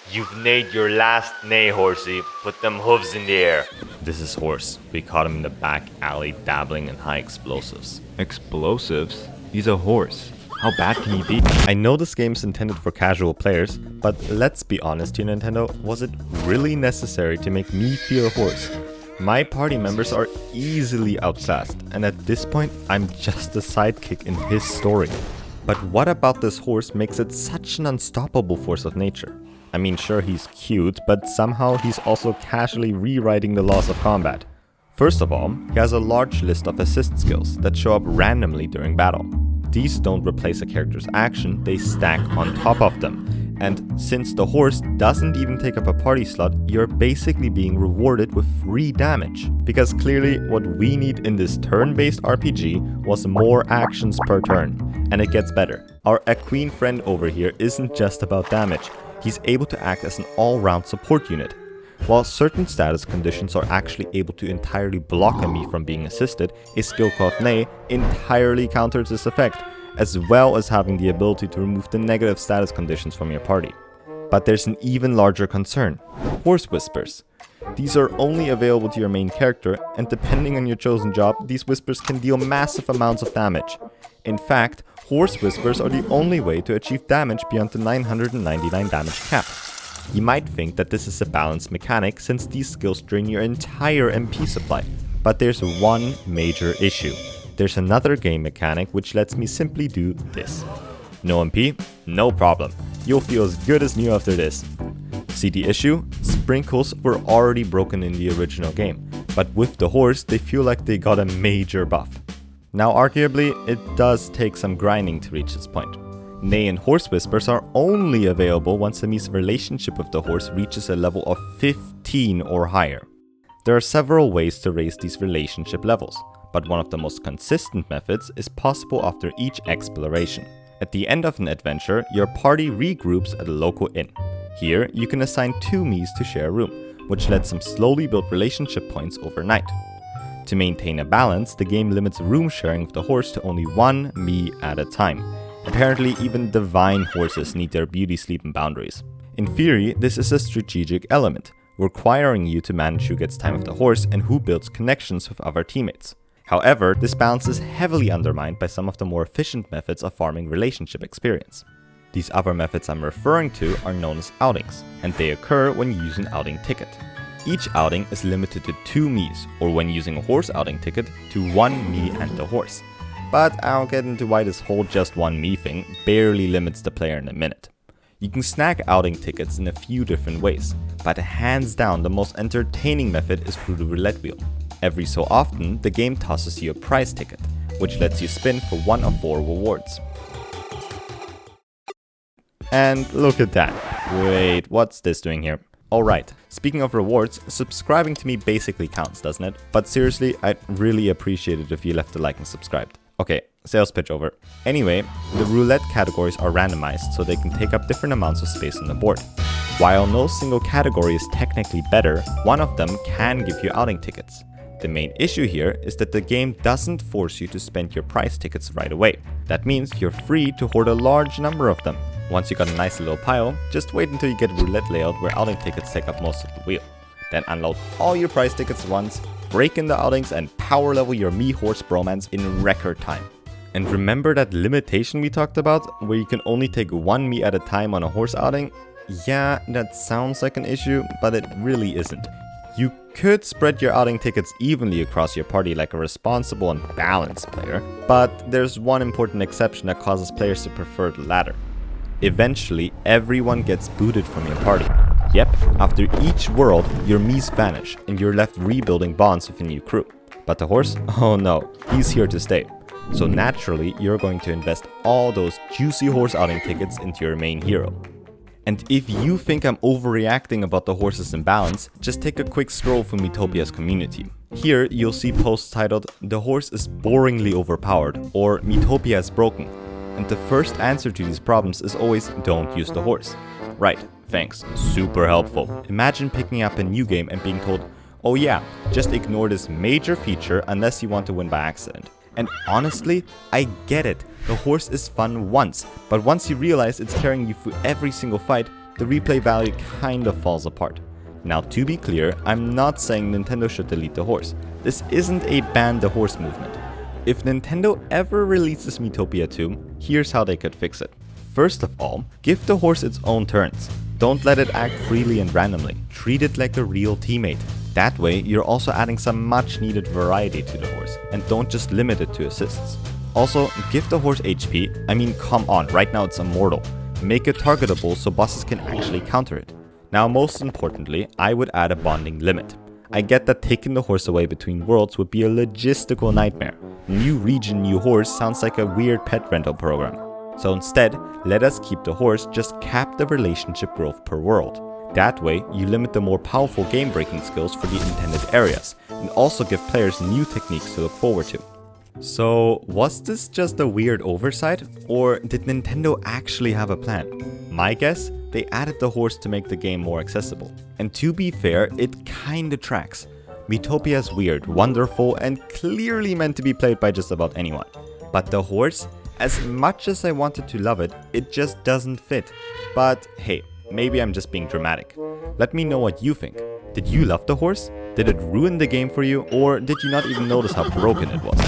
You've neighed your last neigh, Horsey. Put them hooves in the air. This is Horse. We caught him in the back alley dabbling in high explosives. Explosives? He's a horse. How bad can he be? I know this game's intended for casual players, but let's be honest here, Nintendo, was it really necessary to make me feel a horse? My party members are easily outclassed, and at this point, I'm just a sidekick in his story. But what about this horse makes it such an unstoppable force of nature? I mean, sure, he's cute, but somehow he's also casually rewriting the laws of combat. First of all, he has a large list of assist skills that show up randomly during battle. These don't replace a character's action, they stack on top of them. And since the horse doesn't even take up a party slot, you're basically being rewarded with free damage. Because clearly what we need in this turn-based RPG was more actions per turn. And it gets better. Our equine friend over here isn't just about damage. He's able to act as an all-round support unit. While certain status conditions are actually able to entirely block a Mii from being assisted, a skill called Neigh entirely counters this effect, as well as having the ability to remove the negative status conditions from your party. But there's an even larger concern: Horse Whispers. These are only available to your main character, and depending on your chosen job, these whispers can deal massive amounts of damage. In fact, Horse Whispers are the only way to achieve damage beyond the 999 damage cap. You might think that this is a balanced mechanic since these skills drain your entire MP supply, but there's one major issue. There's another game mechanic which lets me simply do this. No MP? No problem. You'll feel as good as new after this. See the issue? Sprinkles were already broken in the original game, but with the horse they feel like they got a major buff. Now arguably, it does take some grinding to reach this point. Neigh and Horse Whispers are only available once a Mii's relationship with the horse reaches a level of 15 or higher. There are several ways to raise these relationship levels, but one of the most consistent methods is possible after each exploration. At the end of an adventure, your party regroups at a local inn. Here, you can assign 2 Miis to share a room, which lets them slowly build relationship points overnight. To maintain a balance, the game limits room sharing with the horse to only 1 Mii at a time. Apparently, even divine horses need their beauty sleep and boundaries. In theory, this is a strategic element, requiring you to manage who gets time with the horse and who builds connections with other teammates. However, this balance is heavily undermined by some of the more efficient methods of farming relationship experience. These other methods I'm referring to are known as outings, and they occur when you use an outing ticket. Each outing is limited to 2 Miis, or when using a horse outing ticket, to 1 Mii and the horse. But I'll get into why this whole just 1 Mii thing barely limits the player in a minute. You can snag outing tickets in a few different ways, but hands down the most entertaining method is through the roulette wheel. Every so often, the game tosses you a prize ticket, which lets you spin for one of 4 rewards. And look at that. Wait, what's this doing here? Alright, speaking of rewards, subscribing to me basically counts, doesn't it? But seriously, I'd really appreciate it if you left a like and subscribed. Okay, sales pitch over. Anyway, the roulette categories are randomized so they can take up different amounts of space on the board. While no single category is technically better, one of them can give you outing tickets. The main issue here is that the game doesn't force you to spend your prize tickets right away. That means you're free to hoard a large number of them. Once you got a nice little pile, just wait until you get a roulette layout where outing tickets take up most of the wheel. Then unload all your prize tickets once, break in the outings and power level your Mii horse bromance in record time. And remember that limitation we talked about, where you can only take 1 Mii at a time on a horse outing? Yeah, that sounds like an issue, but it really isn't. You could spread your outing tickets evenly across your party like a responsible and balanced player, but there's one important exception that causes players to prefer the latter. Eventually, everyone gets booted from your party. Yep, after each world, your Miis vanish and you're left rebuilding bonds with a new crew. But the horse? Oh no, he's here to stay. So naturally, you're going to invest all those juicy horse outing tickets into your main hero. And if you think I'm overreacting about the horse's imbalance, just take a quick scroll through Miitopia's community. Here, you'll see posts titled, "The horse is boringly overpowered," or "Miitopia is broken." And the first answer to these problems is always, don't use the horse. Right, thanks, super helpful. Imagine picking up a new game and being told, oh yeah, just ignore this major feature unless you want to win by accident. And honestly, I get it, the horse is fun once, but once you realize it's carrying you through every single fight, the replay value kinda falls apart. Now, to be clear, I'm not saying Nintendo should delete the horse. This isn't a ban the horse movement. If Nintendo ever releases Miitopia 2, here's how they could fix it. First of all, give the horse its own turns. Don't let it act freely and randomly. Treat it like a real teammate. That way, you're also adding some much needed variety to the horse, and don't just limit it to assists. Also, give the horse HP. I mean, come on, right now it's immortal. Make it targetable so bosses can actually counter it. Now, most importantly, I would add a bonding limit. I get that taking the horse away between worlds would be a logistical nightmare. New region, new horse sounds like a weird pet rental program. So instead, let us keep the horse, just cap the relationship growth per world. That way, you limit the more powerful game-breaking skills for the intended areas, and also give players new techniques to look forward to. So, was this just a weird oversight, or did Nintendo actually have a plan? My guess? They added the horse to make the game more accessible. And to be fair, it kinda tracks. Miitopia is weird, wonderful, and clearly meant to be played by just about anyone. But the horse? As much as I wanted to love it, it just doesn't fit. But hey, maybe I'm just being dramatic. Let me know what you think. Did you love the horse? Did it ruin the game for you, or did you not even notice how broken it was?